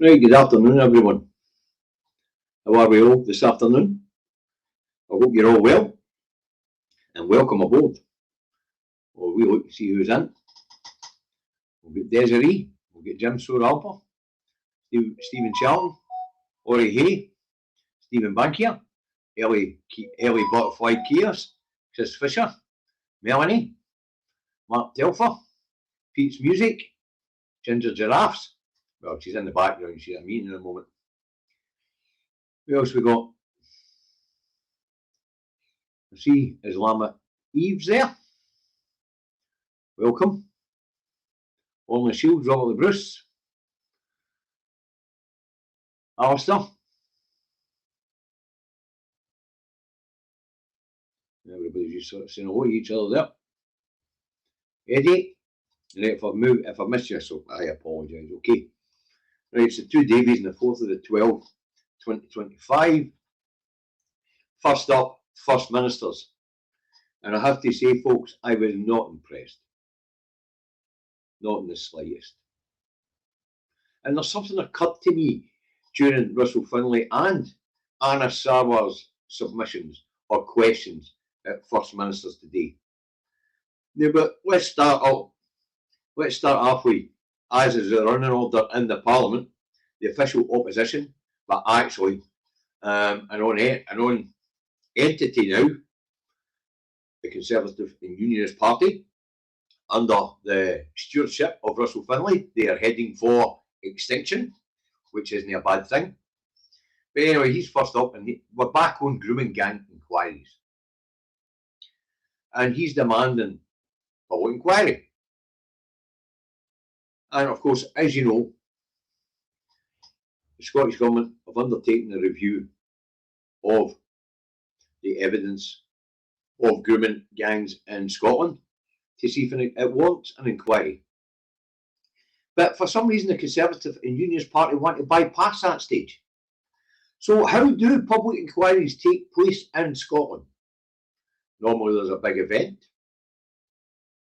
Right, good afternoon, everyone. How are we all this afternoon? I hope you're all well, and welcome aboard. Well, we look to see who's in. We'll get Desiree, we'll get Jim Soar-Alper, Stephen Charlton, Ori Hay, Stephen Bankier, Ellie Butterfly Kears, Chris Fisher, Melanie, Mark Telfer, Pete's Music, Ginger Giraffes. Well, she's in the background, she's at a meeting in a moment. Who else we got? I see Islamic Eve's there. Welcome. Orlin Shields, Robert Bruce, Alistair. Everybody's just sort of saying hello to each other there. Eddie, right, if I missed you, so I apologise, okay. Right, it's the Two Davies on the 4th of the 12th, 2025. First up, First Ministers. And I have to say, folks, I was not impressed. Not in the slightest. And there's something that occurred to me during Russell Finlay and Anna Sarwar's submissions or questions at First Ministers today. Now, but let's start off with, as is the running order in the Parliament, the official opposition, but actually an own entity now, the Conservative and Unionist Party, under the stewardship of Russell Finlay. They are heading for extinction, which isn't a bad thing. But anyway, he's first up, and we're back on grooming gang inquiries. And he's demanding public inquiry. And of course, as you know, the Scottish Government have undertaken a review of the evidence of grooming gangs in Scotland to see if it warrants an inquiry. But for some reason, the Conservative and Unionist Party want to bypass that stage. So how do public inquiries take place in Scotland? Normally there's a big event,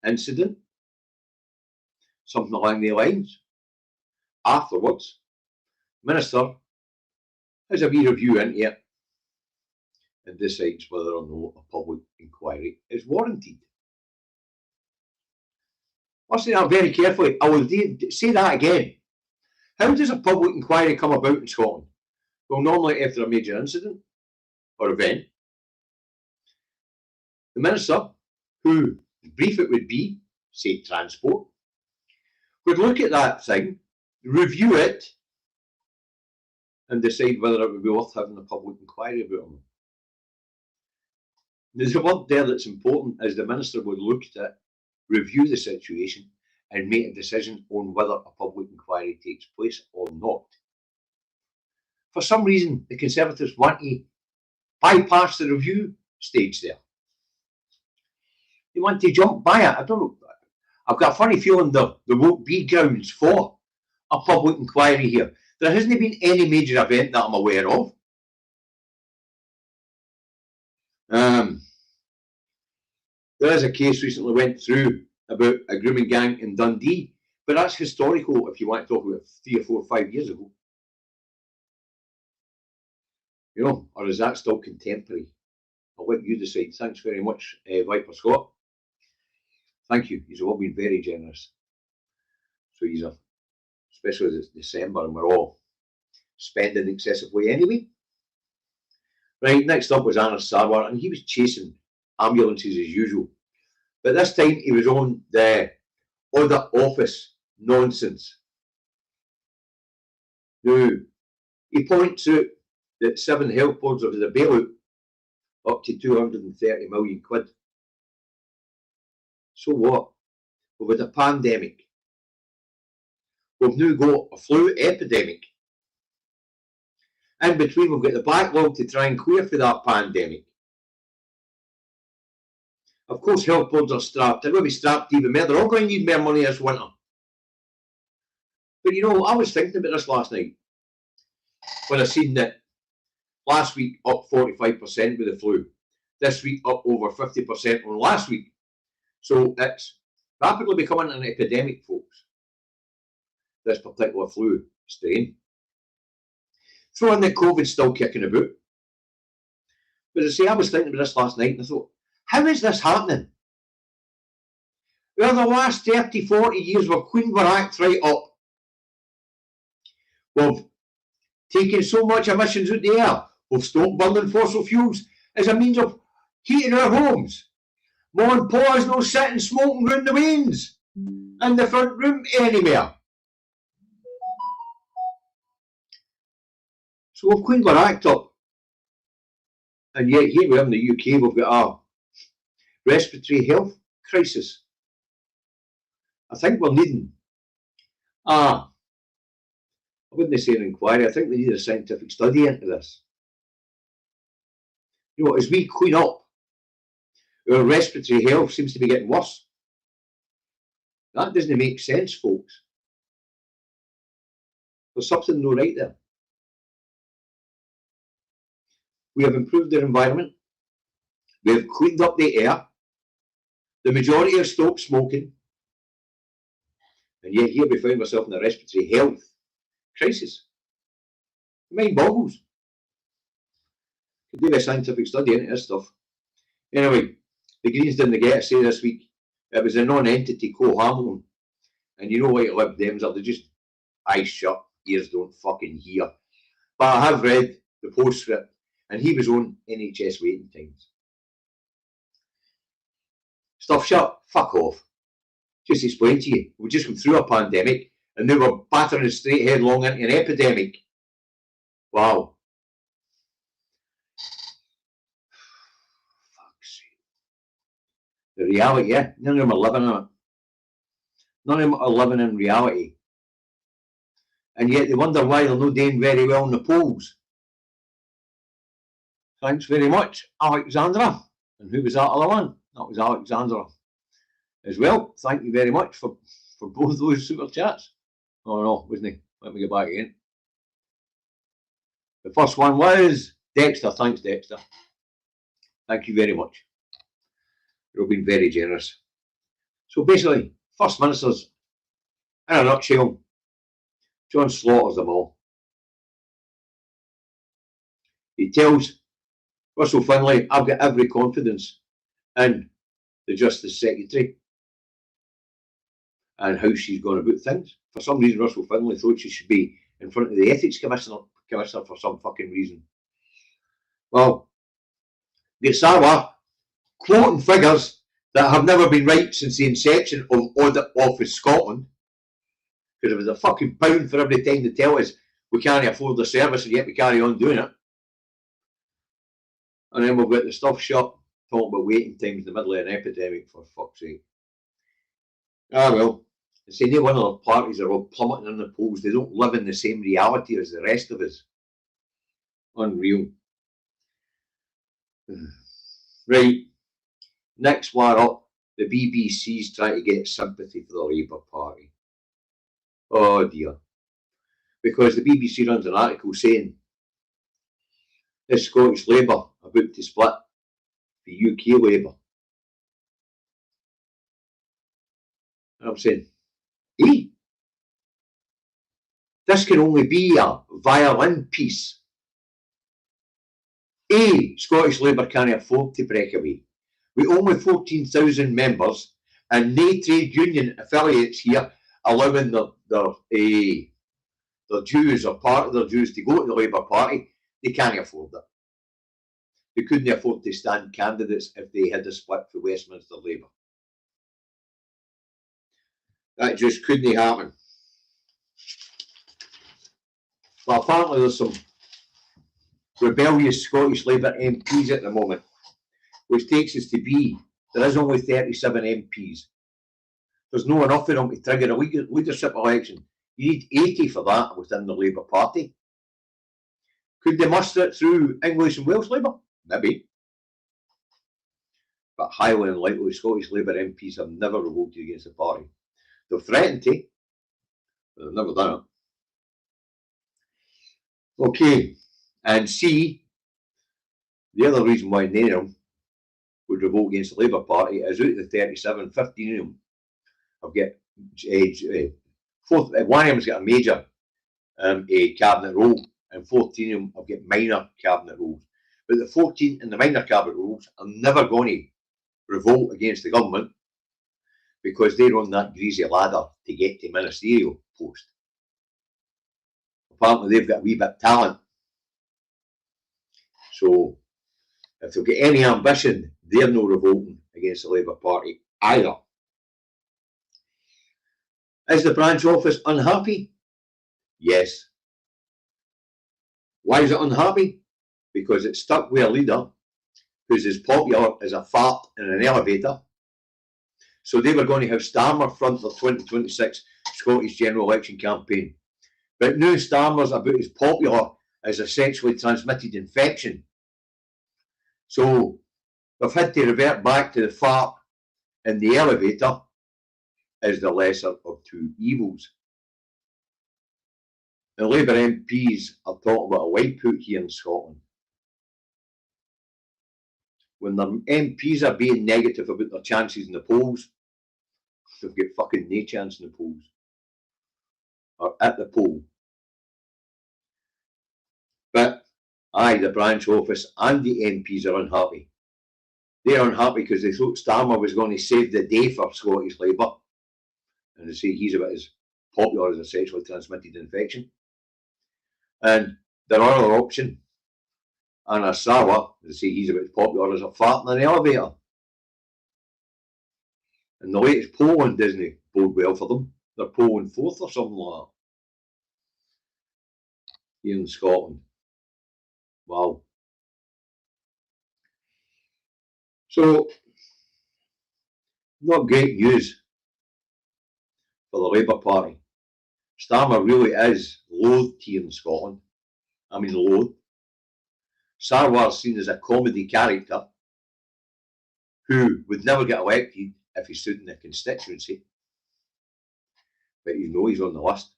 incident, something along the lines. Afterwards, Minister has a wee review into it and decides whether or not a public inquiry is warranted. Listen to that very carefully. I will say that again. How does a public inquiry come about in Scotland? Well, normally after a major incident or event, the Minister, whose brief it would be, say transport, would look at that thing, review it, and decide whether it would be worth having a public inquiry about it. There's a word there that's important, as the Minister would look at it, review the situation, and make a decision on whether a public inquiry takes place or not. For some reason, the Conservatives want to bypass the review stage there. They want to jump by it. I don't know. I've got a funny feeling there won't be grounds for a public inquiry here. There hasn't been any major event that I'm aware of. There is a case recently went through about a grooming gang in Dundee, but that's historical if you want to talk about 3 or 4 or 5 years ago. You know, or is that still contemporary? I'll let you decide. Thanks very much, Viper Scott. Thank you. You've all been very generous. So he's especially this December, and we're all spending excessively anyway. Right, next up was Anna Sarwar, and he was chasing ambulances as usual. But this time he was on the other office nonsense. Now, he points out that 7 health boards have had a bailout up to 230 million quid. So what? We've had a pandemic. We've now got a flu epidemic. In between, we've got the backlog to try and clear for that pandemic. Of course, health boards are strapped. They're going to be strapped even more. They're all going to need more money this winter. But you know, I was thinking about this last night when I seen that last week up 45% with the flu. This week up over 50% on last week. So it's rapidly becoming an epidemic, folks. This particular flu strain. Throw in that COVID's still kicking about. But as I say, I was thinking about this last night and I thought, how is this happening? Well, the last 30, 40 years we've cleaned our act right up. We've taken so much emissions out the air. We've stopped burning fossil fuels as a means of heating our homes. Mum and Pa's no sitting smoking round the wains in the front room anywhere. So we've cleaned our act up. And yet here we are in the UK, we've got a respiratory health crisis. I think we're needing I wouldn't say an inquiry, I think we need a scientific study into this. You know, as we clean up, our respiratory health seems to be getting worse. That doesn't make sense, folks. There's something no right there. We have improved our environment. We have cleaned up the air. The majority have stopped smoking. And yet here we find ourselves in a respiratory health crisis. Mind boggles. Could do a scientific study into this stuff. Anyway, the Greens didn't get to say this week it was a non-entity co-Hamilton. And you know what Lib Dems are, they just eyes shut, ears don't fucking hear. But I have read the postscript and he was on NHS waiting times. Stuff shut, fuck off. Just explain to you, we just come through a pandemic and now we're battering straight headlong into an epidemic. Wow. Fuck's sake. The reality, yeah, none of them are living in it. None of them are living in reality. And yet they wonder why they're not doing very well in the polls. Thanks very much, Alexandra. And who was that other one? That was Alexandra as well. Thank you very much for both those super chats. Oh no, wasn't he? Let me get back again. The first one was Dexter. Thanks, Dexter. Thank you very much. You've been very generous. So basically, First Minister's, in a nutshell, John slaughters them all. He tells Russell Finlay, I've got every confidence in the Justice Secretary and how she's gone about things. For some reason, Russell Finlay thought she should be in front of the Ethics Commissioner for some fucking reason. Well, the Sawa quoting figures that have never been right since the inception of Audit Office Scotland, because it was a fucking pound for every time they tell us we can't afford the service and yet we carry on doing it. And then we've got the stuff shut, talking about waiting times in the middle of an epidemic, for fuck's sake. Ah well, they say no one of the parties are all plummeting in the polls. They don't live in the same reality as the rest of us. Unreal. Right, next one up, the BBC's trying to get sympathy for the Labour Party. Oh dear. Because the BBC runs an article saying is Scottish Labour about to split the UK Labour? And I'm saying, this can only be a violin piece. Scottish Labour can't afford to break away. With only 14,000 members and no trade union affiliates here allowing their dues or part of their dues to go to the Labour Party, they can't afford it. They couldn't afford to stand candidates if they had a split for Westminster Labour. That just couldn't happen. But apparently there's some rebellious Scottish Labour MPs at the moment, which takes us to be, there is only 37 MPs. There's no enough of them to trigger a leadership election. You need 80 for that within the Labour Party. Could they muster it through English and Welsh Labour? Maybe. But highly unlikely. Scottish Labour MPs have never revolted against the party. They've threatened to, but they've never done it. Okay, and C, the other reason why none of them would revolt against the Labour Party is out of the 37, 15 of them have got one of them's got a major a cabinet role and 14 of them have got minor cabinet roles. But the 14 in the minor cabinet roles are never going to revolt against the government because they're on that greasy ladder to get to ministerial post. Apparently they've got a wee bit of talent. So if they've got any ambition, they're no revolting against the Labour Party either. Is the branch office unhappy? Yes. Why is it unhappy? Because it's stuck with a leader who's as popular as a fart in an elevator. So they were going to have Starmer front the 2026 Scottish general election campaign. But now Starmer's about as popular as a sexually transmitted infection. So they've had to revert back to the fart in the elevator as the lesser of two evils. The Labour MPs are talking about a wipeout here in Scotland. When the MPs are being negative about their chances in the polls, they've got fucking no chance in the polls. Or at the poll. But, aye, the branch office and the MPs are unhappy. They're unhappy because they thought Starmer was going to save the day for Scottish Labour. And they say he's about as popular as a sexually transmitted infection. And their other option, Anna Sawa, they say he's about as popular as a fart in an elevator. And the latest polling doesn't bode well for them. They're polling fourth or something like that. Here in Scotland. Wow. So, not great news for the Labour Party. Starmer really is loathed here in Scotland. I mean, loathed. Sarwar's seen as a comedy character who would never get elected if he stood in the constituency. But you know he's on the list.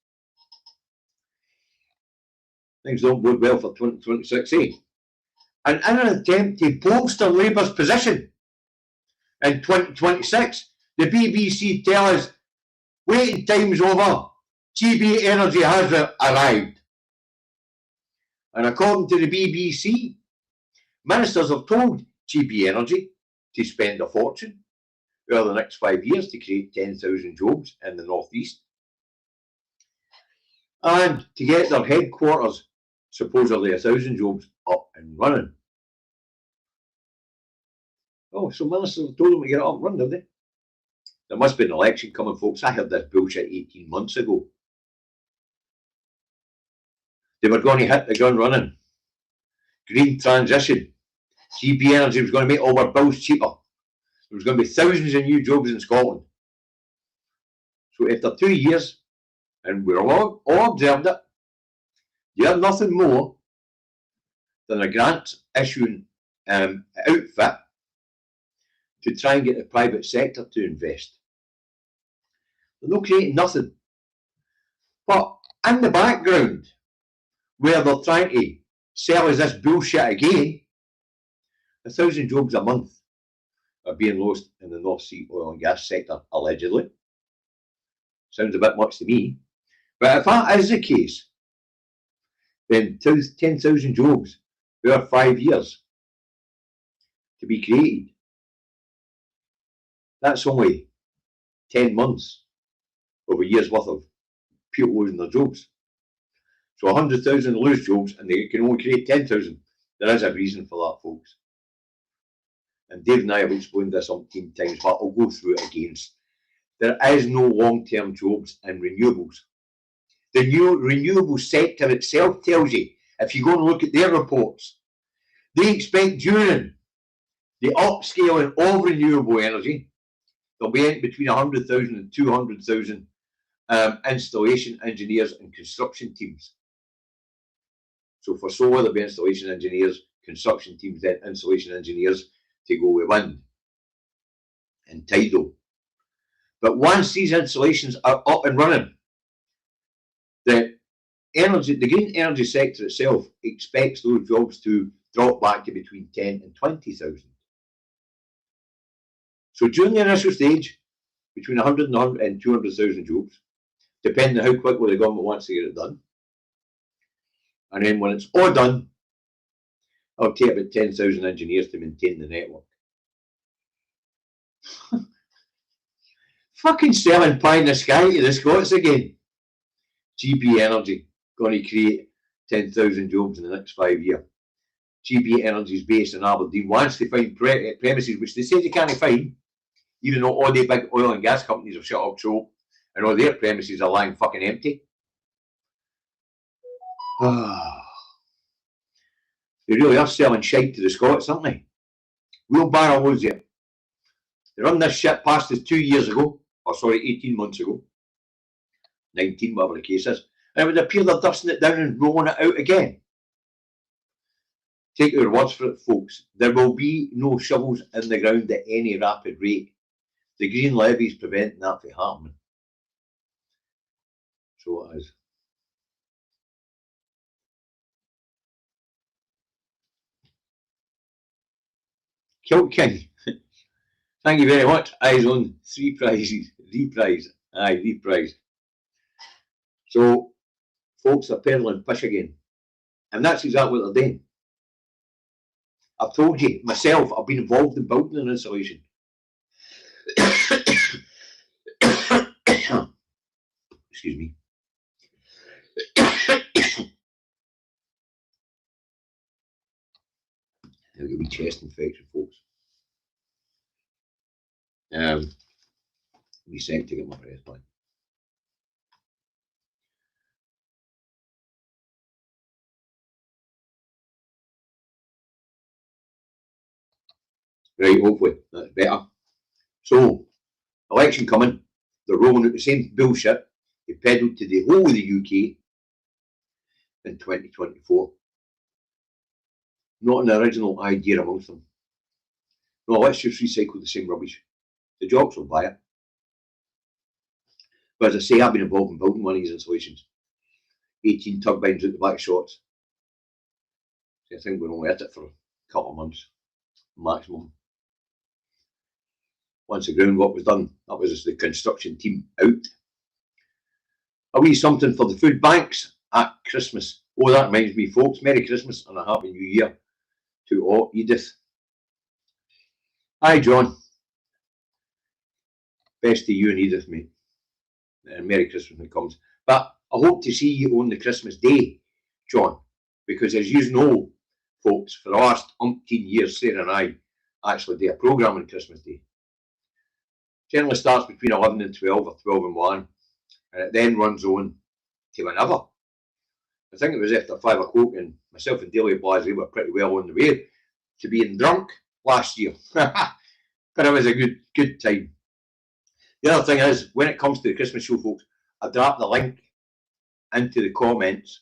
Things don't bode well for 2026, eh? And in an attempt to bolster Labour's position in 2026, the BBC tell us waiting time's over. GB Energy has arrived. And according to the BBC, ministers have told GB Energy to spend a fortune over the next 5 years to create 10,000 jobs in the North East. And to get their headquarters, supposedly 1,000 jobs, up and running. Oh, so ministers have told them to get it up and running, have they? There must be an election coming, folks. I heard this bullshit 18 months ago. They were going to hit the ground running. Green transition. GB Energy was going to make all our bills cheaper. There was going to be thousands of new jobs in Scotland. So after 2 years, and we're all observed it, you have nothing more than a grant issuing outfit to try and get the private sector to invest. They're not creating nothing. But in the background, where they're trying to sell us this bullshit again, 1,000 jobs a month are being lost in the North Sea oil and gas sector, allegedly. Sounds a bit much to me. But if that is the case, then 10,000 jobs over 5 years to be created. That's only 10 months of a year's worth of people losing their jobs. So 100,000 lose jobs and they can only create 10,000. There is a reason for that, folks. And Dave and I have explained this umpteen times, but I'll go through it again. There is no long-term jobs in renewables. The new renewable sector itself tells you, if you go and look at their reports, they expect during the upscaling of renewable energy, there'll be between 100,000 and 200,000 installation engineers and construction teams. So for solar, there'll be installation engineers, construction teams, then installation engineers to go with wind and tidal. But once these installations are up and running, the green energy sector itself expects those jobs to drop back to between 10 and 20,000. So during the initial stage, between 100 and 200,000 jobs, depending on how quickly the government wants to get it done. And then when it's all done, it'll take about 10,000 engineers to maintain the network. Fucking selling pie in the sky to the Scots again. GB Energy going to create 10,000 jobs in the next 5 years. GB Energy is based in Aberdeen. Once they find premises, which they say they can't find, even though all the big oil and gas companies have shut up shop and all their premises are lying fucking empty. They really are selling shite to the Scots, aren't they? We'll borrow loads here. They run this shit past us 2 years ago, or sorry, 18 months ago. 19, whatever the case is. And it would appear they're dusting it down and rolling it out again. Take our words for it, folks. There will be no shovels in the ground at any rapid rate. The green levy is preventing that from happening. So it is. Kilt King. Thank you very much. Eyes on 3 prizes. Reprise. Aye, reprise. So, folks are peddling fish again. And that's exactly what they're doing. I've told you, myself, I've been involved in building an installation. Excuse me. I've got a wee chest infection, folks. Be sent to get my breath back. Right, hopefully that's better. So, election coming, they're rolling out the same bullshit they peddled to the whole of the UK in 2024. Not an original idea amongst them. No, let's just recycle the same rubbish. The jocks will buy it. But as I say, I've been involved in building one of these installations. 18 turbines out the back shots. So I think we're only at it for a couple of months maximum. Once the groundwork was done, that was the construction team out. A wee something for the food banks at Christmas. Oh, that reminds me, folks, Merry Christmas and a Happy New Year to Edith. Hi, John. Best to you and Edith, mate. And Merry Christmas when it comes. But I hope to see you on the Christmas day, John, because as you know, folks, for the last umpteen years, Sarah and I actually do a programme on Christmas Day. Generally starts between 11 and 12 or 12 and 1, and it then runs on to whenever. I think it was after 5 o'clock, and myself and Delia Blasey were pretty well on the way to being drunk last year. But it was a good time. The other thing is, when it comes to the Christmas show, folks, I drop the link into the comments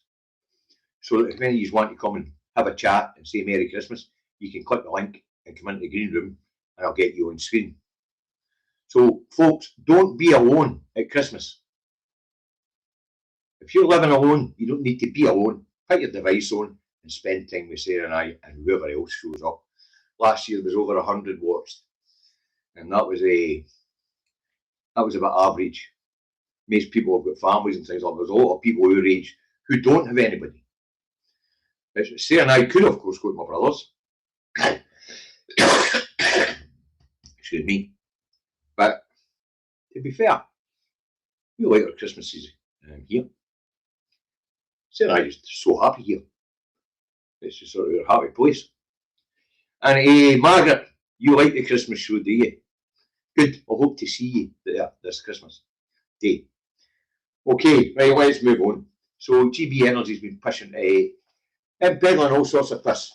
so that if any of you want to come and have a chat and say Merry Christmas, you can click the link and come into the green room and I'll get you on screen. So, folks, don't be alone at Christmas. If you're living alone, you don't need to be alone. Put your device on and spend time with Sarah and I and whoever else shows up. Last year there was over 100 watched, and that was about average. Most people have got families and things like that. There's a lot of people your age who don't have anybody. Sarah and I could, of course, go to my brother's. Excuse me. But to be fair, we like our Christmases here. Sarah and I are just so happy here. It's just sort of a happy place. And Margaret, you like the Christmas show, do you? Good. I hope to see you there this Christmas day. Okay, right, let's move on. So GB Energy's been pushing and peddling all sorts of piss.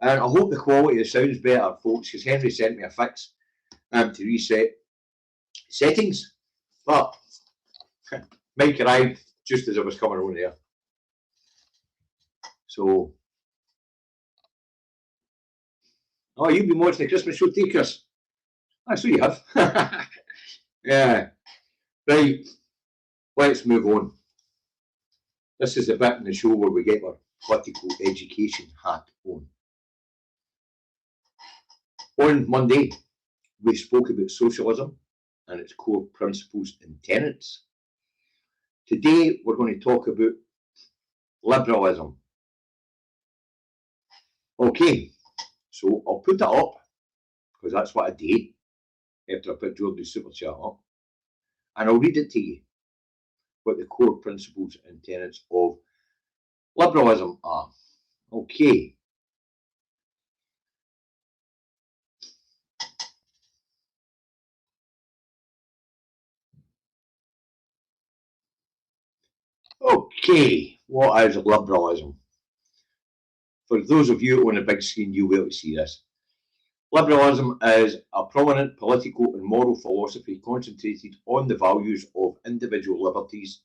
And I hope the quality of the sound's better, folks, because Henry sent me a fix to reset settings. But Mike arrived just as I was coming on there. So, oh, you've been watching the Christmas show too, Chris? I so you have. Yeah. Right. Let's move on. This is the bit in the show where we get our political education hat on. On Monday, we spoke about socialism and its core principles and tenets. Today, we're going to talk about liberalism. Okay, so I'll put it up, because that's what I do after I put Jordan's super chat up, and I'll read it to you, what the core principles and tenets of liberalism are. Okay. Okay, what is liberalism? For those of you on the big screen, you'll be able to see this. Liberalism is a prominent political and moral philosophy concentrated on the values of individual liberties,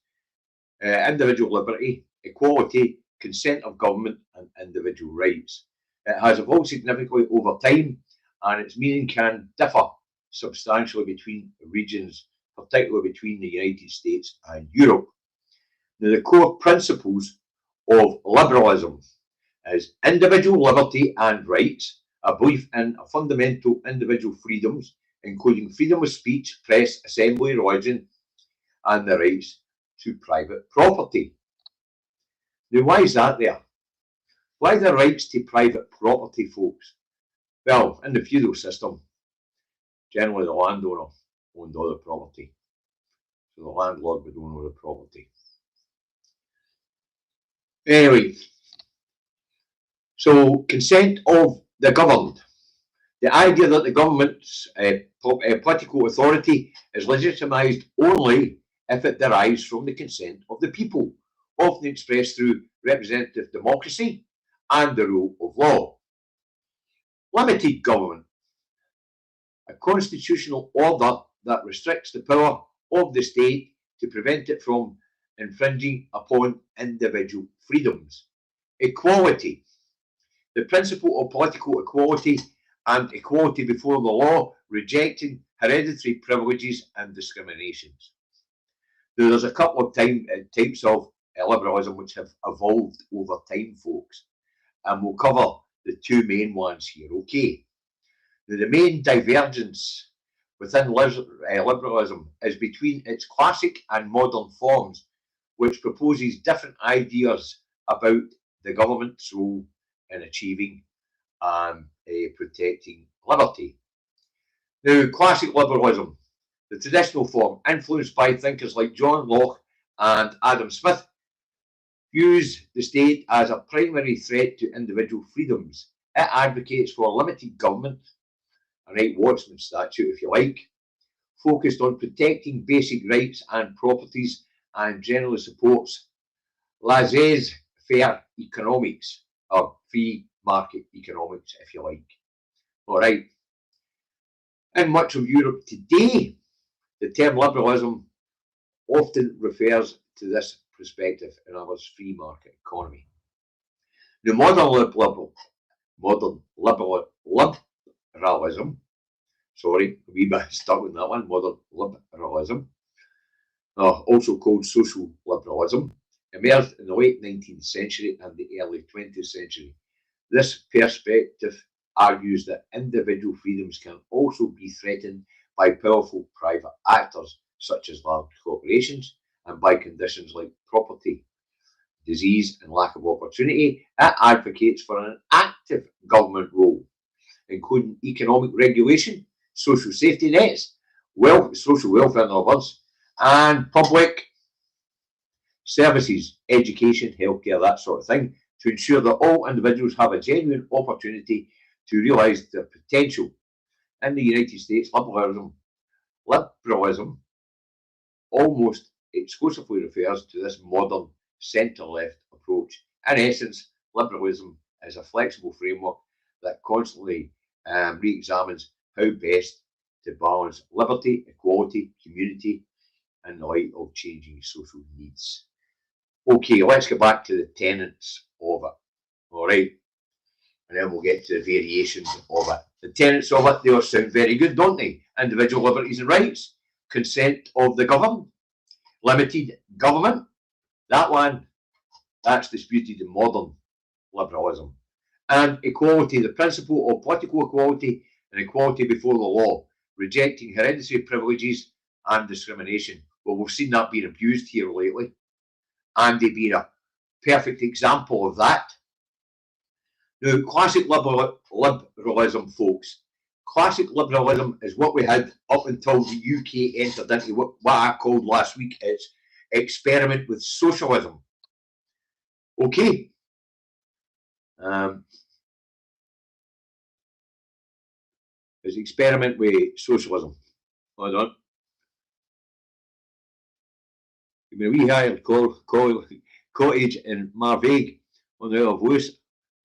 individual liberty, equality, consent of government, and individual rights. It has evolved significantly over time, and its meaning can differ substantially between regions, particularly between the United States and Europe. Now, the core principles of liberalism is individual liberty and rights, a belief in fundamental individual freedoms, including freedom of speech, press, assembly, religion, and the rights to private property. Now, why is that there? Why the rights to private property, folks? Well, in the feudal system, generally the landowner owned all the property, so the landlord would own all the property. Anyway, so consent of the governed. The idea that the government's political authority is legitimised only if it derives from the consent of the people, often expressed through representative democracy and the rule of law. Limited government. A constitutional order that restricts the power of the state to prevent it from infringing upon individual freedoms. Equality. The principle of political equality and equality before the law, rejecting hereditary privileges and discriminations. Now, there's a couple of types of liberalism which have evolved over time, folks, and we'll cover the two main ones here. Okay. Now, the main divergence within liberalism is between its classic and modern forms, which proposes different ideas about the government's role in achieving and protecting liberty. Now, classic liberalism, the traditional form, influenced by thinkers like John Locke and Adam Smith, views the state as a primary threat to individual freedoms. It advocates for limited government, a right watchman statute if you like, focused on protecting basic rights and properties, and generally supports laissez-faire economics, or free market economics if you like. All right. In much of Europe today, the term liberalism often refers to this perspective, in other words, free market economy. The modern liberalism, sorry, a wee bit stuck with that one, modern liberalism, also called social liberalism, emerged in the late 19th century and the early 20th century. This perspective argues that individual freedoms can also be threatened by powerful private actors, such as large corporations, and by conditions like poverty, disease, and lack of opportunity. It advocates for an active government role, including economic regulation, social safety nets, social welfare, in other words, and public services, education, healthcare, that sort of thing, to ensure that all individuals have a genuine opportunity to realise their potential. In the United States, liberalism almost exclusively refers to this modern centre-left approach. In essence, liberalism is a flexible framework that constantly re-examines how best to balance liberty, equality, community, in the light of changing social needs. Okay, let's get back to the tenets of it. All right, and then we'll get to the variations of it. The tenets of it, they all sound very good, don't they? Individual liberties and rights, consent of the governed, limited government. That one, that's disputed in modern liberalism. And equality, the principle of political equality and equality before the law, rejecting hereditary privileges and discrimination. Well, we've seen that being abused here lately, and they being a perfect example of that. Now, classic liberalism, folks. Classic liberalism is what we had up until the UK entered into what I called last week its experiment with socialism. Okay. It's experiment with socialism. Hold on. We hired cottage in Marvaig on the Isle of Lewis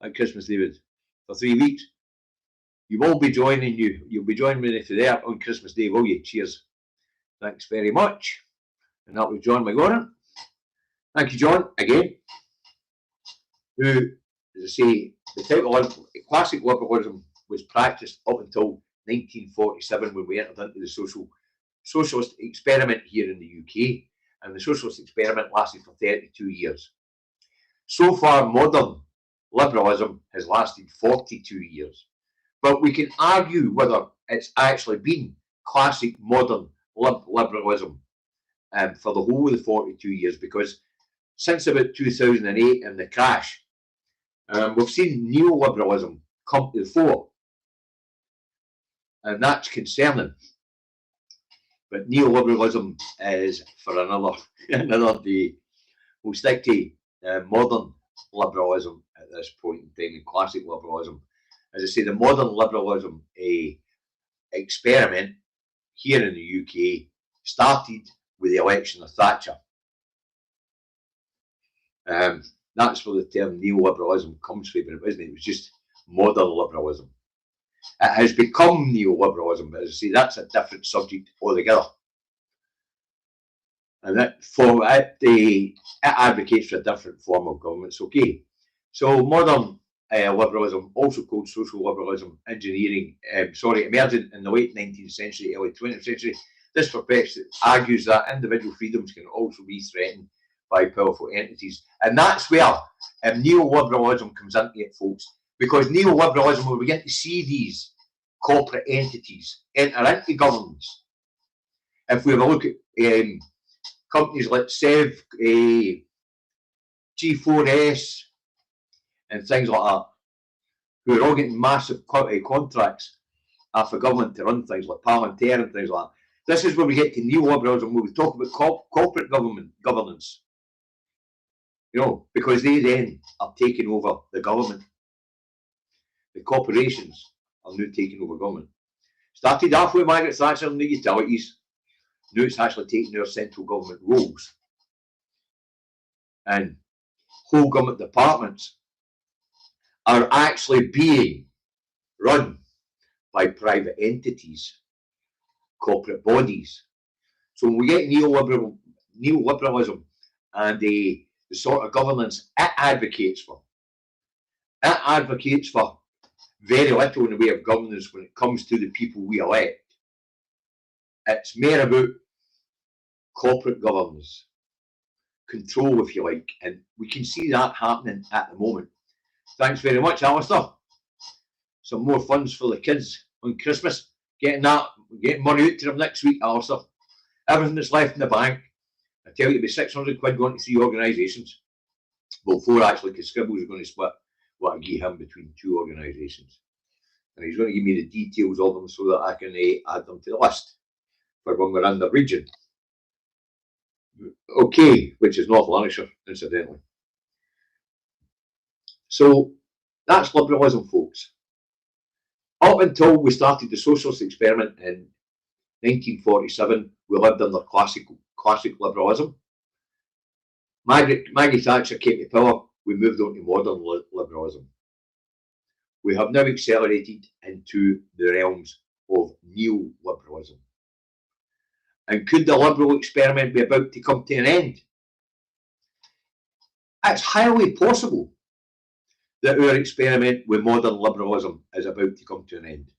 at Christmas Day for 3 weeks. You'll be joining me for there on Christmas Day, will you? Cheers. Thanks very much. And that was John McGoran. Thank you, John, again. Who, as I say, the title of classic liberalism was practiced up until 1947 when we entered into the socialist experiment here in the UK. And the socialist experiment lasted for 32 years. So far, modern liberalism has lasted 42 years. But we can argue whether it's actually been classic modern liberalism for the whole of the 42 years, because since about 2008 and the crash, we've seen neoliberalism come to the fore. And that's concerning. But neoliberalism is for another day. We'll stick to modern liberalism at this point in time, and classic liberalism. As I say, the modern liberalism experiment here in the UK started with the election of Thatcher. That's where the term neoliberalism comes from, but it wasn't. It was just modern liberalism. It has become neoliberalism, but as I say, that's a different subject altogether. And it advocates for a different form of government. Okay, so modern liberalism, also called social liberalism, emerging in the late 19th century, early 20th century. This argues that individual freedoms can also be threatened by powerful entities, and that's where neoliberalism comes into it, folks. Because neoliberalism will begin to see these corporate entities enter into governance. If we have a look at companies like SEV, G4S, and things like that, who are all getting massive contracts for government to run things like Parliamentary and things like that. This is where we get to neoliberalism, where we talk about corporate governance. Because they then are taking over the government. The corporations are now taking over government. Started off with Margaret Thatcher and the utilities. Now it's actually taking their central government roles. And whole government departments are actually being run by private entities, corporate bodies. So when we get neoliberalism and the sort of governance it advocates for very little in the way of governance when it comes to the people we elect. It's more about corporate governance, control, if you like, and we can see that happening at the moment. Thanks very much, Alistair. Some more funds for the kids on Christmas. Getting money out to them next week, Alistair. Everything that's left in the bank, I tell you, it'll be 600 quid going to 3 organisations. Well, 4 actually, because Scribbles is going to split what I give him between 2 organisations. And he's going to give me the details of them so that I can add them to the list for when we're in the region. Okay, which is North Lanarkshire, incidentally. So that's liberalism, folks. Up until we started the socialist experiment in 1947, we lived under classic liberalism. Maggie Thatcher came to power. We moved on to modern liberalism. We have now accelerated into the realms of neoliberalism. And could the liberal experiment be about to come to an end? It's highly possible that our experiment with modern liberalism is about to come to an end.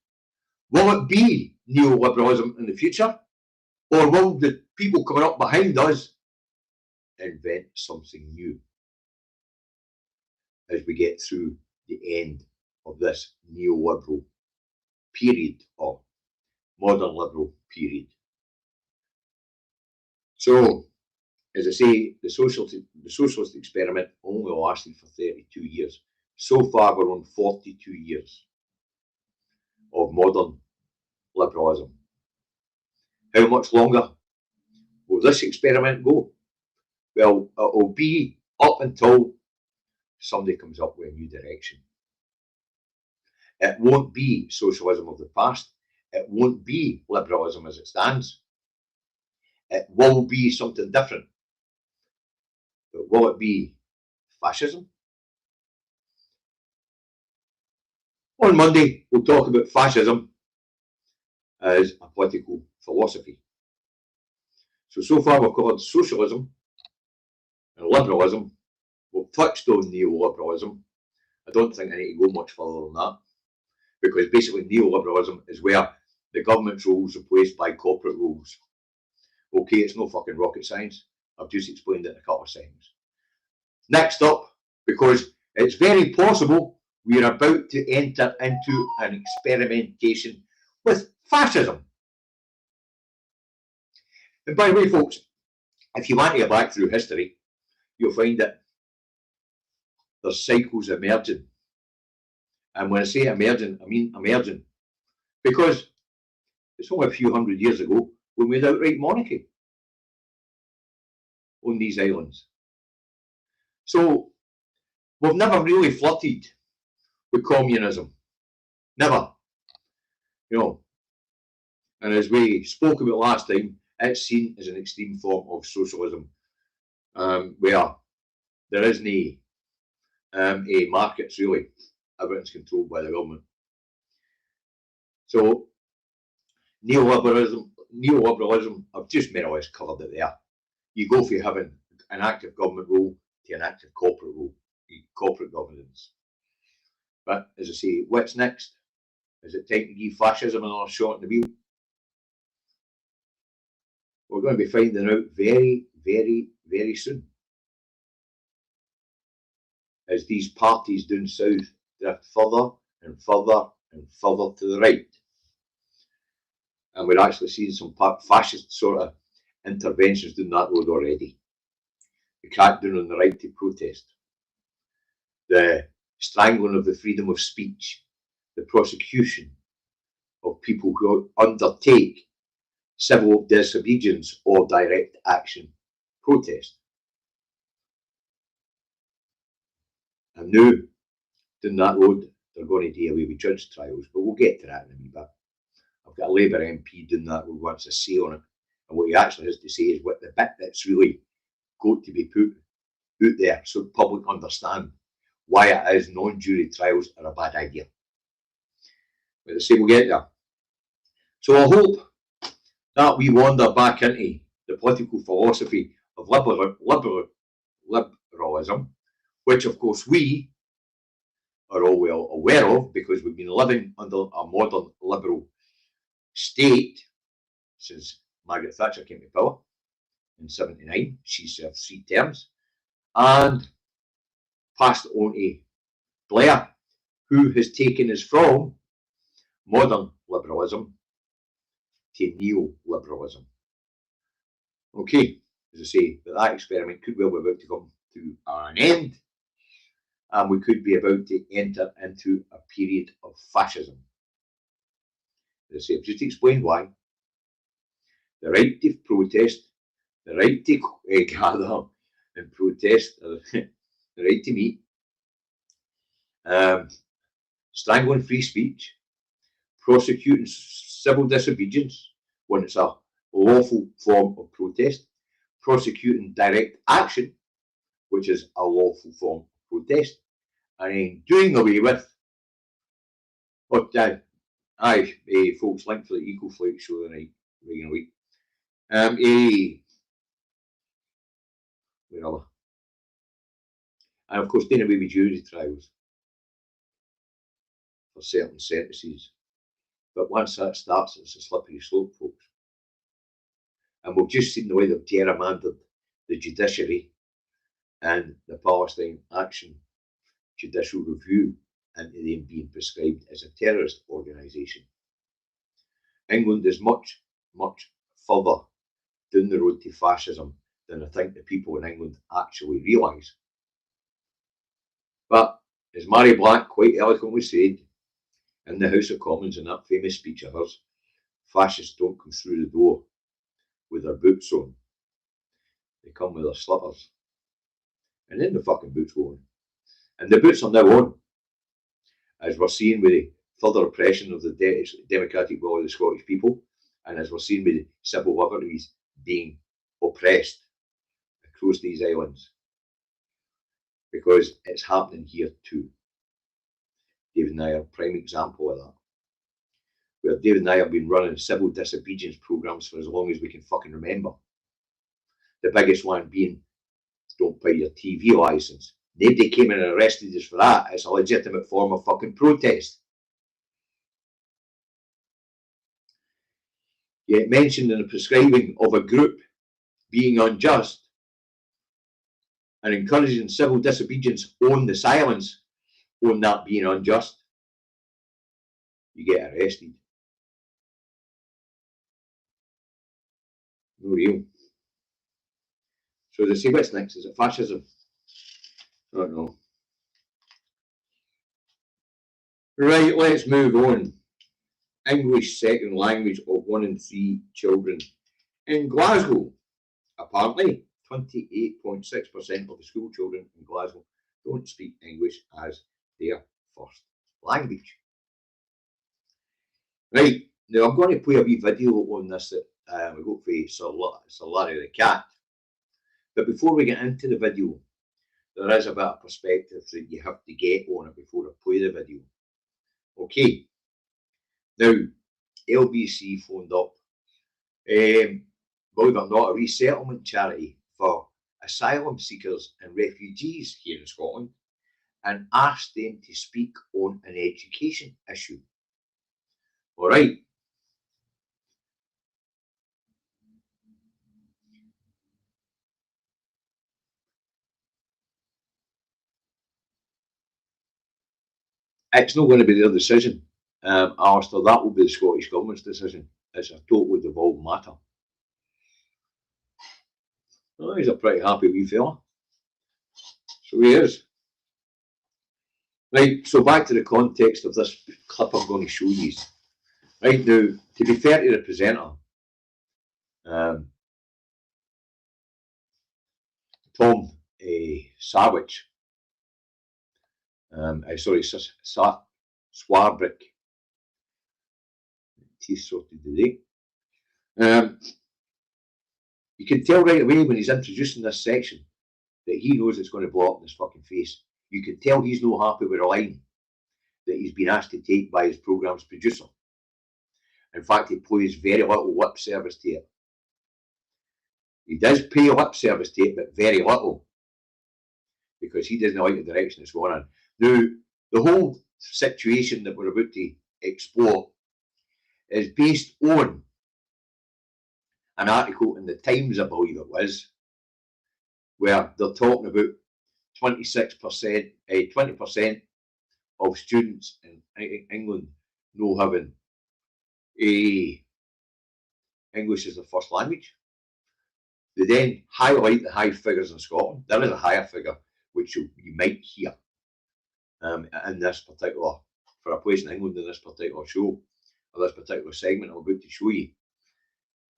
Will it be neoliberalism in the future? Or will the people coming up behind us invent something new as we get through the end of this neoliberal period or modern liberal period? So as I say, the socialist experiment only lasted for 32 years. So far, we're on 42 years of modern liberalism. How much longer will this experiment go? Well, it will be up until somebody comes up with a new direction. It won't be socialism of the past. It won't be liberalism as it stands. It will be something different. But will it be fascism? On Monday, we'll talk about fascism as a political philosophy. So far we've covered socialism and liberalism. We've touched on neoliberalism. I don't think I need to go much further than that, because basically neoliberalism is where the government's role is replaced by corporate roles. Okay, it's no fucking rocket science. I've just explained it in a couple of seconds. Next up, because it's very possible we're about to enter into an experimentation with fascism. And by the way, folks, if you want to go back through history, you'll find that there's cycles emerging. And when I say emerging, I mean emerging. Because it's only a few hundred years ago when we had outright monarchy on these islands. So we've never really flirted with communism. Never. You know. And as we spoke about last time, it's seen as an extreme form of socialism, where there isn't a markets really. Everything's controlled by the government. So neoliberalism, I've just more or less covered it there. You go from having an active government role to an active corporate role, corporate governance. But as I say, what's next? Is it time to give fascism another shot in the wheel? We're going to be finding out very, very, very soon, as these parties down south drift further and further and further to the right. And we're actually seeing some fascist sort of interventions down that road already. The crackdown on the right to protest, the strangling of the freedom of speech, the prosecution of people who undertake civil disobedience or direct action protest. And now, down that road, they're going to do away with judge trials, but we'll get to that in a wee bit. I've got a Labour MP doing that road wants a say on it, and what he actually has to say is what the bit that's really got to be put out there so the public understand why it is non-jury trials are a bad idea. But I say we'll get there. So I hope that we wander back into the political philosophy of liberalism, which of course we are all well aware of, because we've been living under a modern liberal state since Margaret Thatcher came to power in '79. She served 3 terms and passed on to Blair, who has taken us from modern liberalism to neoliberalism. Okay, as I say, that experiment could well be about to come to an end, and we could be about to enter into a period of fascism. As I say, I've just explained why. The right to protest, the right to gather and protest, the right to meet, strangling free speech, prosecuting civil disobedience when it's a lawful form of protest, prosecuting direct action, which is a lawful form of protest, and then doing away with what folks, link for the Eco Flight show tonight, Reagan Week. And of course, doing away with jury trials for certain sentences. But once that starts, it's a slippery slope, folks. And we've just seen the way they've gerrymandered the judiciary and the Palestine Action Judicial Review into them being prescribed as a terrorist organisation. England is much, much further down the road to fascism than I think the people in England actually realise. But as Mary Black quite eloquently said in the House of Commons in that famous speech of hers, fascists don't come through the door with their boots on. They come with their slippers. And then the fucking boots go on. And the boots are now on, as we're seeing with the further oppression of the democratic will of the Scottish people, and as we're seeing with the civil liberties being oppressed across these islands. Because it's happening here too. David and I are a prime example of that. Where David and I have been running civil disobedience programs for as long as we can fucking remember. The biggest one being, don't pay your TV licence. Nobody came in and arrested us for that. It's a legitimate form of fucking protest. Yet mentioned in the prescribing of a group being unjust and encouraging civil disobedience on the silence on that being unjust, you get arrested. No real. So they say, what's next? Is it fascism? I don't know. Right, let's move on. English second language of 1 in 3 children in Glasgow. Apparently, 28.6% of the school children in Glasgow don't speak English as their first language. Right, now I'm going to play a wee video on this that we got for Sir Larry the Cat. But before we get into the video, there is a bit of perspective that you have to get on it before I play the video. Okay, now LBC phoned up, believe it or not, a resettlement charity for asylum seekers and refugees here in Scotland, and asked them to speak on an education issue. All right. It's not going to be their decision, Alistair. That will be the Scottish Government's decision. It's a totally devolved matter. Oh, he's a pretty happy wee fella. So he is. Right, so back to the context of this clip I'm going to show you. Right, now, to be fair to the presenter, Tom Swarbrick, Swarbrick, teeth sorted today. You can tell right away when he's introducing this section that he knows it's going to blow up in his fucking face. You can tell he's not happy with a line that he's been asked to take by his programme's producer. In fact, he plays very little lip service to it. He does pay lip service to it, but very little, because he doesn't like the direction it's going in. Now, the whole situation that we're about to explore is based on an article in the Times, I believe it was, where they're talking about 20% of students in England not having English as the first language. They then highlight the high figures in Scotland. There is a higher figure, which you might hear in this particular, for a place in England in this particular show, or this particular segment I'm about to show you.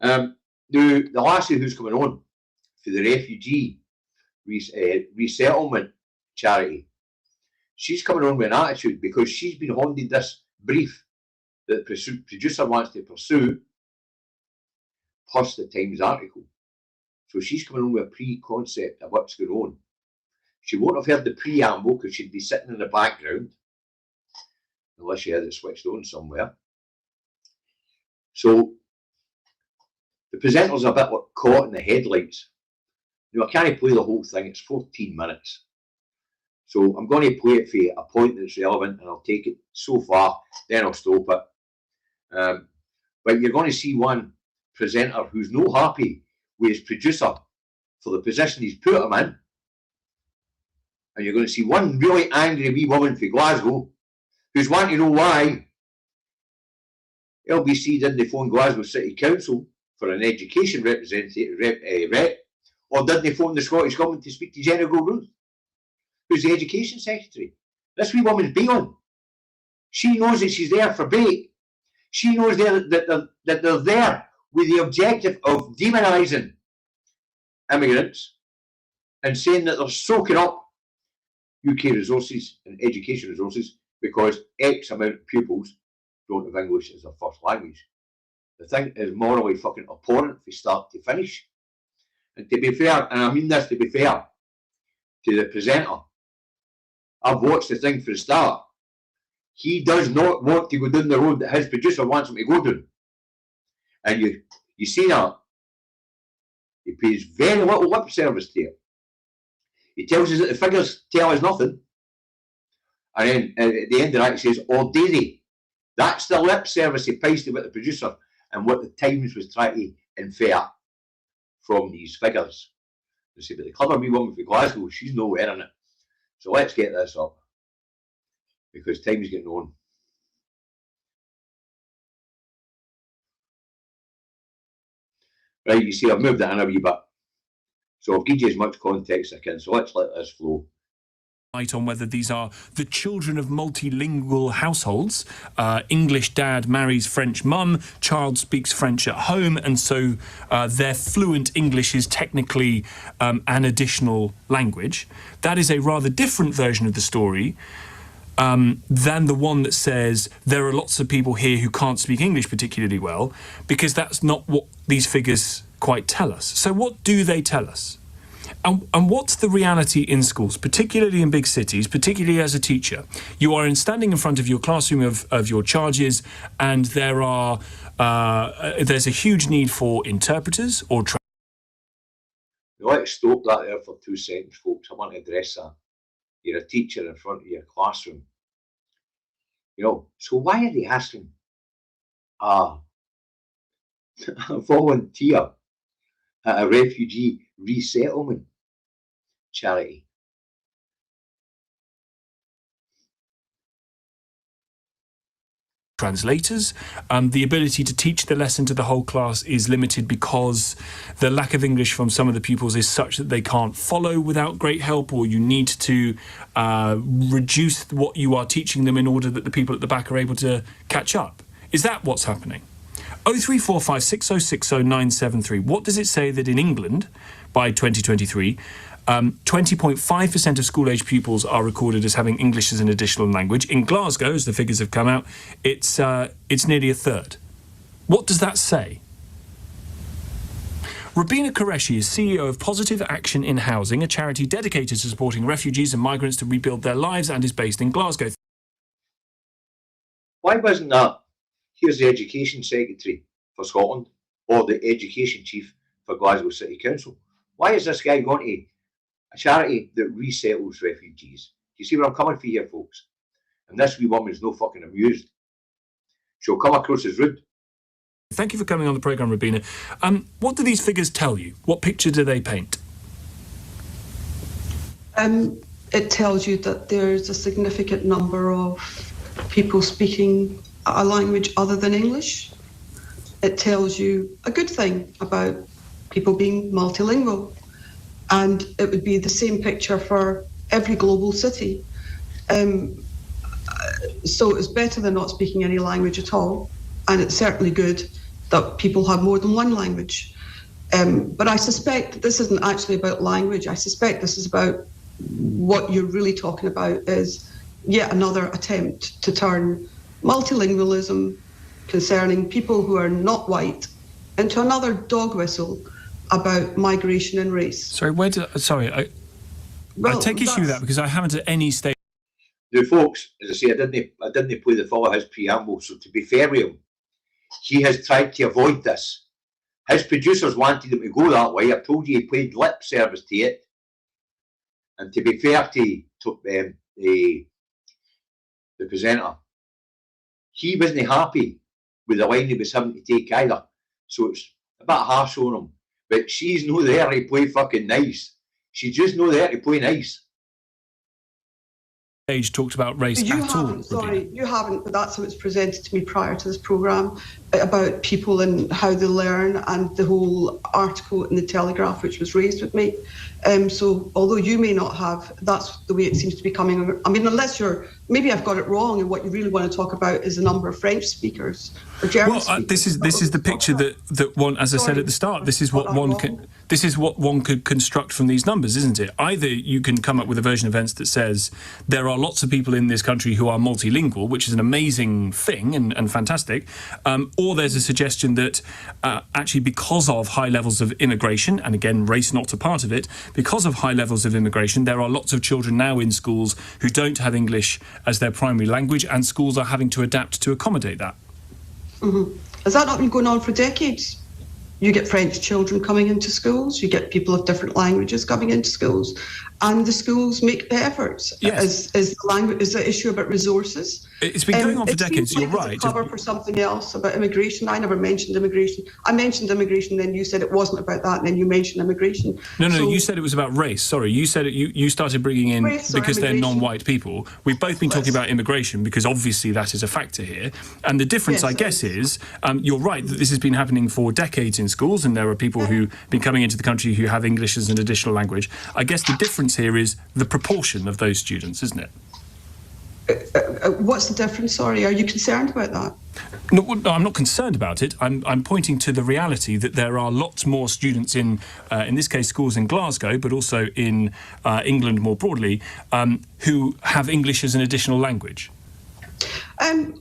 The lassie who's coming on for the refugee resettlement charity, she's coming on with an attitude because she's been handed this brief that the producer wants to pursue, plus the Times article. So she's coming on with a pre-concept of what's going on. She won't have heard the preamble because she'd be sitting in the background, unless she had it switched on somewhere. So the presenter's a bit like caught in the headlights. Now, I can't play the whole thing, it's 14 minutes. So I'm going to play it for you, a point that's relevant, and I'll take it so far, then I'll stop it. But you're going to see one presenter who's no happy with his producer for the position he's put him in. And you're going to see one really angry wee woman from Glasgow who's wanting to know why LBC didn't phone Glasgow City Council for an education representative rep Or didn't they phone the Scottish Government to speak to Jennifer Ruth, who's the Education Secretary? This wee woman's beyond. She knows that she's there for bait. She knows that they're there with the objective of demonising immigrants and saying that they're soaking up UK resources and education resources because X amount of pupils don't have English as their first language. The thing is morally fucking abhorrent from start to finish. And to be fair, and I mean this to be fair to the presenter, I've watched the thing from the start. He does not want to go down the road that his producer wants him to go down. And you see that. He pays very little lip service to it. He tells us that the figures tell us nothing. And then at the end of that he says, or do they? That's the lip service he pays to with the producer and what the Times was trying to infer from these figures. They say, but the clever wee woman from Glasgow, she's nowhere in it. So let's get this up. Because time's getting on. Right, you see, I've moved it in a wee bit. So I'll give you as much context as I can. So let's let this flow. On whether these are the children of multilingual households. English dad marries French mum, child speaks French at home, and so their fluent English is technically an additional language. That is a rather different version of the story than the one that says there are lots of people here who can't speak English particularly well, because that's not what these figures quite tell us. So what do they tell us? And what's the reality in schools, particularly in big cities, particularly as a teacher? You are standing in front of your classroom of your charges, and there's a huge need for interpreters or Let's stop that there for 2 seconds, folks. I want to address that. You're a teacher in front of your classroom. You know, so why are they asking a volunteer at a refugee resettlement charity? Translators. The ability to teach the lesson to the whole class is limited because the lack of English from some of the pupils is such that they can't follow without great help, or you need to reduce what you are teaching them in order that the people at the back are able to catch up. Is that what's happening? 03456060973. What does it say that in England by 2023 20.5% of school-age pupils are recorded as having English as an additional language. In Glasgow, as the figures have come out, it's nearly a third. What does that say? Rubina Qureshi is CEO of Positive Action in Housing, a charity dedicated to supporting refugees and migrants to rebuild their lives, and is based in Glasgow. Why wasn't that, here's the Education Secretary for Scotland, or the Education Chief for Glasgow City Council? Why is this guy going to a charity that resettles refugees? You see where I'm coming from here, folks? And this wee woman's no fucking amused. She'll come across as rude. Thank you for coming on the programme, Rubina. What do these figures tell you? What picture do they paint? It tells you that there's a significant number of people speaking a language other than English. It tells you a good thing about people being multilingual. And it would be the same picture for every global city. So it's better than not speaking any language at all. And it's certainly good that people have more than one language. But I suspect that this isn't actually about language. I suspect this is about what you're really talking about is yet another attempt to turn multilingualism concerning people who are not white into another dog whistle about migration and race. Sorry, I take issue with that because I haven't at any stage. Now, folks, as I say, I didn't play the full of his preamble, so to be fair with him, he has tried to avoid this. His producers wanted him to go that way. I told you he played lip service to it. And to be fair to the presenter, he wasn't happy with the line he was having to take either. So it's a bit harsh on him. But she's no there to play fucking nice. She's just no there to play nice. Age talked about race You at all. haven't, sorry, Rabina. you haven't, but that's how it's presented to me prior to this programme, about people and how they learn, and the whole article in the Telegraph which was raised with me. So although you may not have, that's the way it seems to be coming. I mean, unless maybe I've got it wrong, and what you really want to talk about is the number of French speakers or German speakers. This is the picture that one, as I said at the start, this is what one could construct from these numbers, isn't it? Either you can come up with a version of events that says there are lots of people in this country who are multilingual, which is an amazing thing and fantastic, or there's a suggestion that actually because of high levels of immigration, and again race not a part of it, because of high levels of immigration, there are lots of children now in schools who don't have English as their primary language, and schools are having to adapt to accommodate that. Mm-hmm. Has that not been going on for decades? You get French children coming into schools, you get people of different languages coming into schools, and the schools make efforts. Yes. Is the issue about resources? It's been going on for decades, you're right. It's a cover for something else about immigration. I never mentioned immigration. I mentioned immigration, then you said it wasn't about that, and then you mentioned immigration. No, you said it was about race. Sorry, you said you started bringing in because they're non-white people. We've both been talking about immigration because obviously that is a factor here. And the difference, I guess, is you're right that this has been happening for decades in schools, and there are people who've been coming into the country who have English as an additional language. I guess the difference here is the proportion of those students, isn't it? What's the difference? Sorry, are you concerned about that? No, I'm not concerned about it. I'm pointing to the reality that there are lots more students in this case, schools in Glasgow, but also in England more broadly, who have English as an additional language.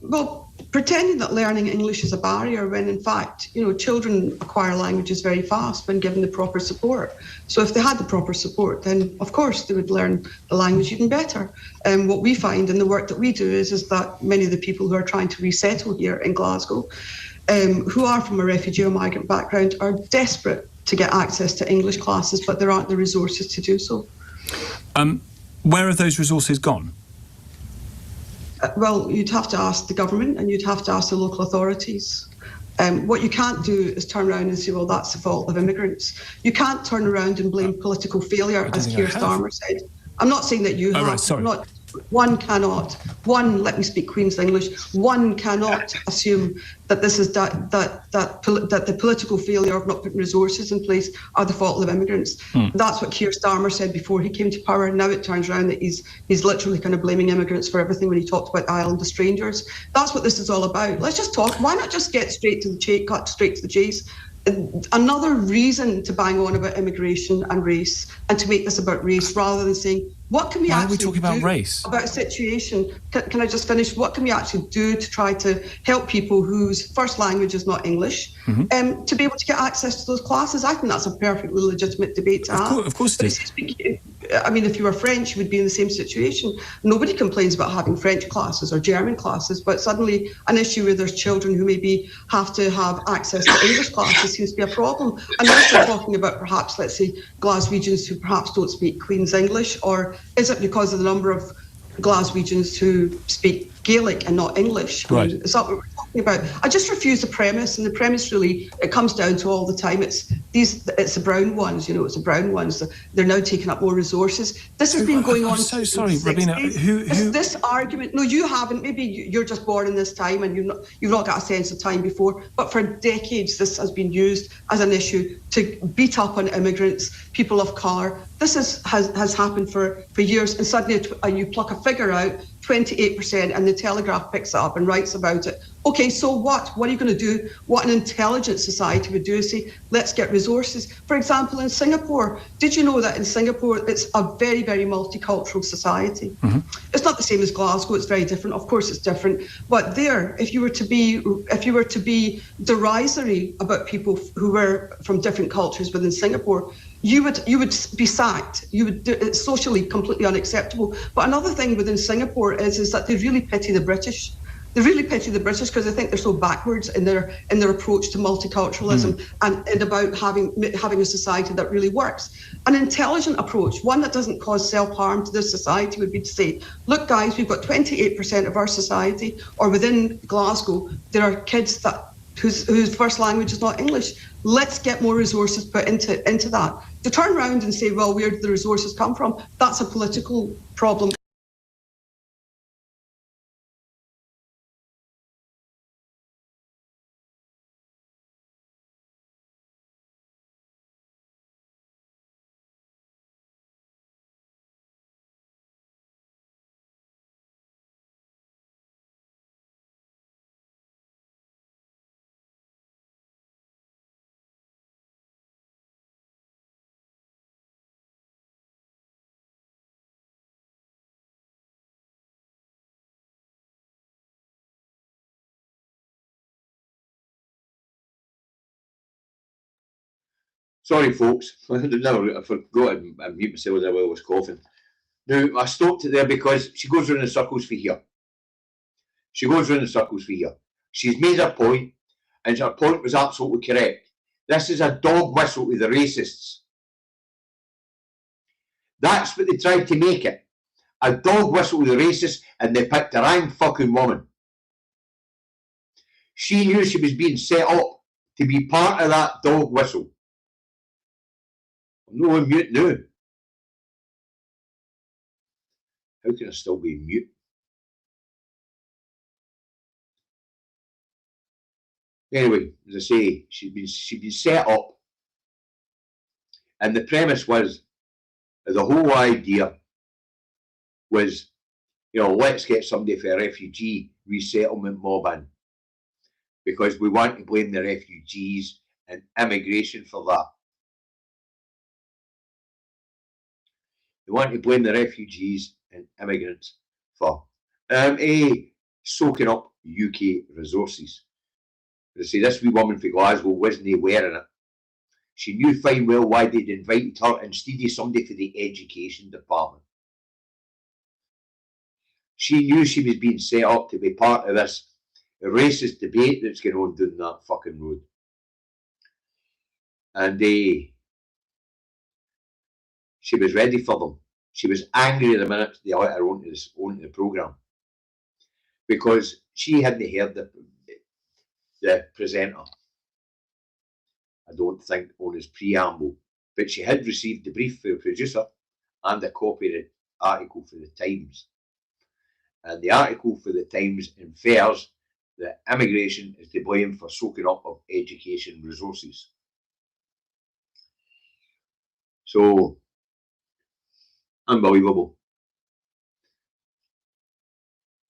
Well, pretending that learning English is a barrier when in fact, children acquire languages very fast when given the proper support. So if they had the proper support, then of course they would learn the language even better. What we find in the work that we do is that many of the people who are trying to resettle here in Glasgow, who are from a refugee or migrant background, are desperate to get access to English classes, but there aren't the resources to do so. Where have those resources gone? Well, you'd have to ask the government and you'd have to ask the local authorities. What you can't do is turn around and say, well, that's the fault of immigrants. You can't turn around and blame political failure, as Keir Starmer said. I'm not saying that you have. Right, sorry. Let me speak Queen's English, one cannot assume that this is that the political failure of not putting resources in place are the fault of immigrants. That's what Keir Starmer said before he came to power. Now it turns around that he's literally kind of blaming immigrants for everything when he talked about the island of strangers. That's what this is all about. Let's just talk. Why not just get cut straight to the chase? Another reason to bang on about immigration and race, and to make this about race rather than saying, what can we Why actually are we talking about race? About a situation? Can I just finish? What can we actually do to try to help people whose first language is not English, to be able to get access to those classes? I think that's a perfectly legitimate debate to have. Of course it is. I mean, if you were French, you would be in the same situation. Nobody complains about having French classes or German classes, but suddenly an issue where there's children who maybe have to have access to English classes seems to be a problem. Unless we're talking about perhaps, let's say, Glaswegians who perhaps don't speak Queen's English, or is it because of the number of Glaswegians who speak Gaelic and not English? Right. Is that what we're talking about? I just refuse the premise, and the premise really, it comes down to all the time, it's the brown ones, it's the brown ones. They're now taking up more resources. This has been going on. I'm so sorry, Rabina. This argument, no, you haven't. Maybe you're just born in this time and you've not got a sense of time before. But for decades, this has been used as an issue to beat up on immigrants, people of colour. This has happened for years, and suddenly you pluck a figure out, 28%, and the Telegraph picks it up and writes about it. Okay, so what? What are you going to do? What an intelligent society would do is say, let's get resources. For example, in Singapore, did you know that in Singapore, it's a very, very multicultural society? It's not the same as Glasgow, it's very different. Of course it's different. But there, if you were to be derisory about people who were from different cultures within Singapore, you would be sacked. It's socially completely unacceptable. But another thing within Singapore is that they really pity the British. They really pity the British because they think they're so backwards in their approach to multiculturalism and about having a society that really works. An intelligent approach, one that doesn't cause self-harm to this society, would be to say, look guys, we've got 28% of our society, or within Glasgow, there are kids whose first language is not English. Let's get more resources put into that. To turn around and say, well, where do the resources come from? That's a political problem. Sorry, folks. I forgot to mute myself while I was coughing. Now, I stopped it there because she goes round in circles for here. She goes round in circles for here. She's made her point, and her point was absolutely correct. This is a dog whistle to the racists. That's what they tried to make it. A dog whistle to the racists, and they picked the wrong fucking woman. She knew she was being set up to be part of that dog whistle. I'm not on mute now. How can I still be mute? Anyway, as I say, she'd been set up, and the premise was, the whole idea was, you know, let's get somebody for a refugee resettlement mob in, because we want to blame the refugees and immigration for that. They want to blame the refugees and immigrants for soaking up UK resources. They say this wee woman from Glasgow wasn't wearing it. She knew fine well why they'd invited her instead of somebody for the education department. She knew she was being set up to be part of this racist debate that's going on down that fucking road. And she was ready for them. She was angry the minute they let her onto the programme, because she hadn't heard the presenter, I don't think, on his preamble, but she had received the brief for the producer and a copy of the article for the Times. And the article for the Times infers that immigration is to blame for soaking up of education resources. So, unbelievable.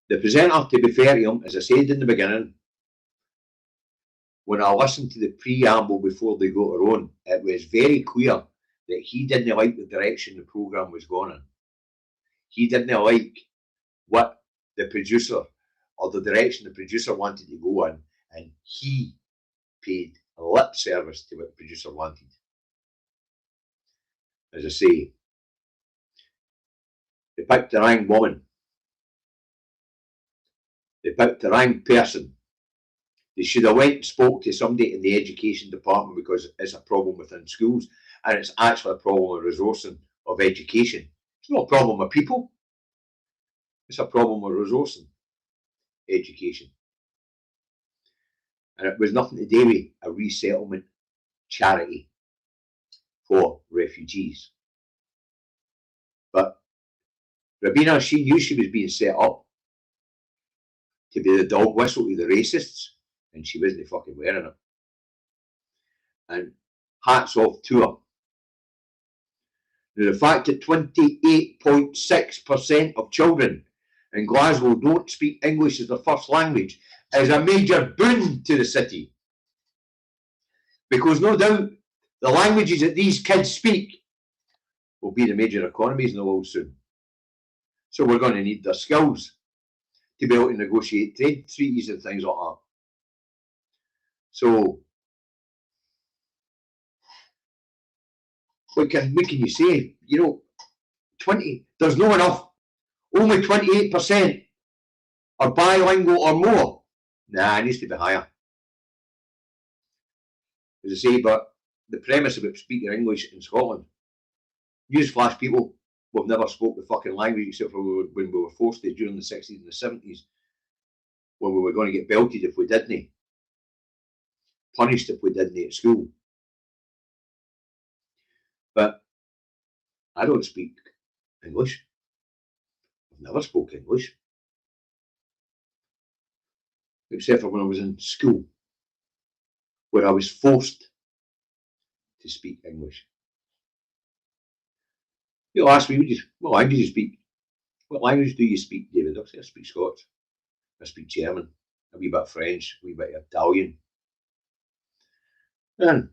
The presenter, to be fair to him, as I said in the beginning, when I listened to the preamble before they got her on, it was very clear that he didn't like the direction the programme was going in. He didn't like what the producer, or the direction the producer wanted to go in, and he paid lip service to what the producer wanted. As I say, they picked the wrong woman. They picked the wrong person. They should have went and spoke to somebody in the education department, because it's a problem within schools, and it's actually a problem of resourcing of education. It's not a problem with people. It's a problem with resourcing education. And it was nothing to do with a resettlement charity for refugees. But Rabina, she knew she was being set up to be the dog whistle to the racists, and she wasn't fucking wearing it. And hats off to her. Now, the fact that 28.6% of children in Glasgow don't speak English as their first language is a major boon to the city. Because no doubt the languages that these kids speak will be the major economies in the world soon. So we're going to need their skills to be able to negotiate trade treaties and things like that. So, what can you say? You know, there's not enough. Only 28% are bilingual or more. Nah, it needs to be higher. As I say, but the premise about speaking English in Scotland, newsflash people, we've never spoke the fucking language except for when we were forced to during the 60s and the 70s, when we were going to get belted if we didn't, punished if we didn't at school. But I don't speak English. I've never spoke English, except for when I was in school, where I was forced to speak English. You'll ask me, what language do you speak? What language do you speak, David? I'll say I speak Scots. I speak German, a wee bit of French, a wee bit of Italian. And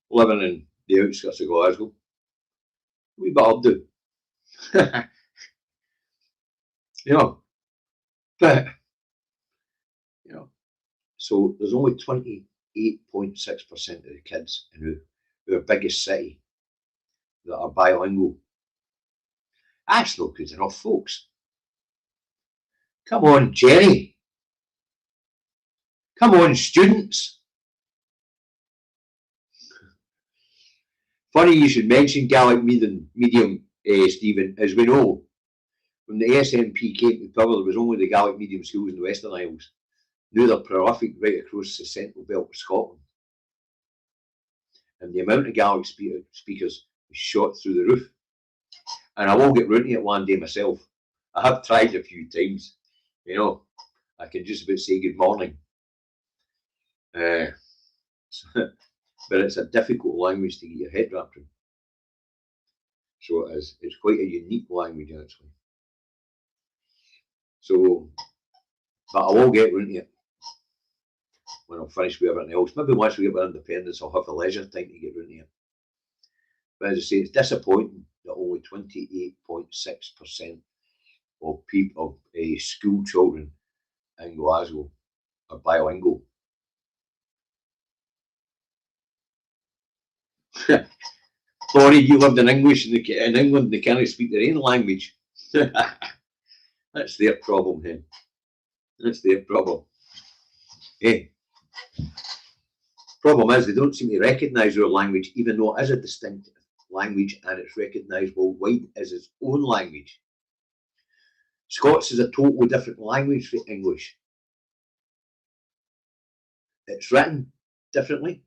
living in the outskirts of Glasgow, a wee bit Urdu. You know, but, you know, so there's only 28.6% of the kids who our biggest city that are bilingual. That's not good enough, folks. Come on, Jenny. Come on, students. Funny you should mention Gaelic medium, Stephen, as we know, when the SNP came to power, there was only the Gaelic medium schools in the Western Isles. Now they're prolific right across the central belt of Scotland. And the amount of Gaelic speakers is shot through the roof. And I will get round to it one day myself. I have tried a few times. You know, I can just about say good morning. But it's a difficult language to get your head wrapped around. So it is. It's quite a unique language, actually. So, but I will get round to it when I'm finished with everything else. Maybe once we get our independence, I'll have the leisure time to get round to it. But as I say, it's disappointing that only 28.6% of people, of school children in Glasgow are bilingual. Sorry, you lived in English in England, they can't speak their own language. That's their problem, then. That's their problem. Eh? Problem is, they don't seem to recognise our language, even though it is a distinct language and it's recognised worldwide as its own language. Scots is a totally different language from English. It's written differently,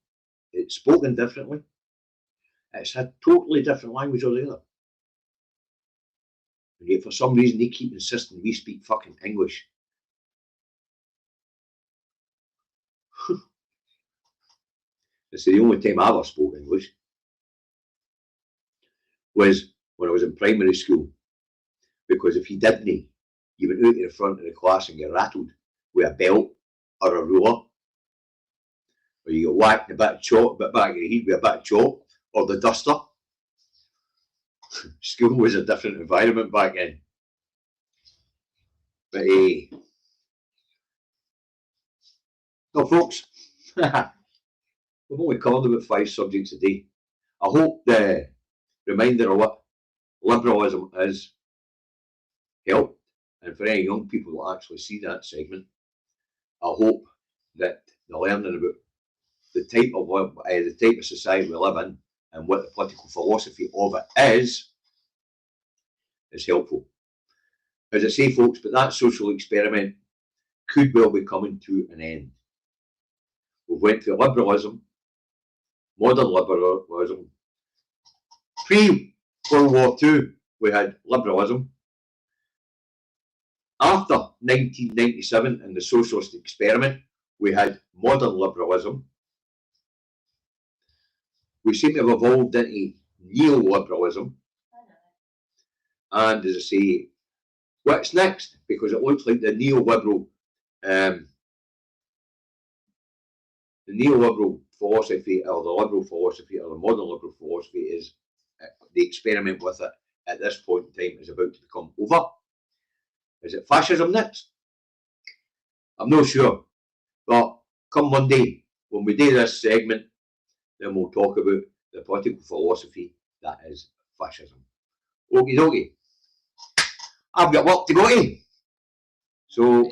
it's spoken differently. It's a totally different language altogether. And yet for some reason they keep insisting we speak fucking English. It's the only time I ever spoke English was when I was in primary school. Because if you didn't, you went out to the front of the class and get rattled with a belt or a ruler. Or you get whacked in a bit of chalk, bit back of the head with a bit of chalk, or the duster. School was a different environment back then. But no, folks, we've only covered about 5 subjects a day. I hope the reminder of what liberalism is helped, and for any young people that actually see that segment, I hope that they're learning about the type of society we live in and what the political philosophy of it is helpful. As I say, folks, but that social experiment could well be coming to an end. We've went through liberalism, modern liberalism. Pre-World War II, we had liberalism. After 1997 and the socialist experiment, we had modern liberalism. We seem to have evolved into neoliberalism. And as I say, what's next? Because it looks like the neoliberal philosophy, or the liberal philosophy, or the modern liberal philosophy is the experiment with it at this point in time is about to become over. Is it fascism next? I'm not sure. But come Monday, when we do this segment, then we'll talk about the political philosophy that is fascism. Okie dokie. I've got work to go to. So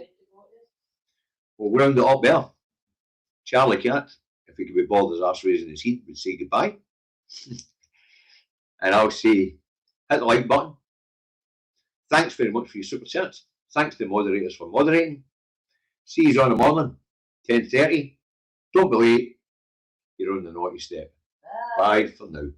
we'll round it up there. Charlie Cat, if he could be bothered his arse raising his head, would say goodbye. And I'll say, hit the like button. Thanks very much for your super chats. Thanks to the moderators for moderating. See you on the morning, 10:30. Don't be late. You're on the naughty step. Bye for now.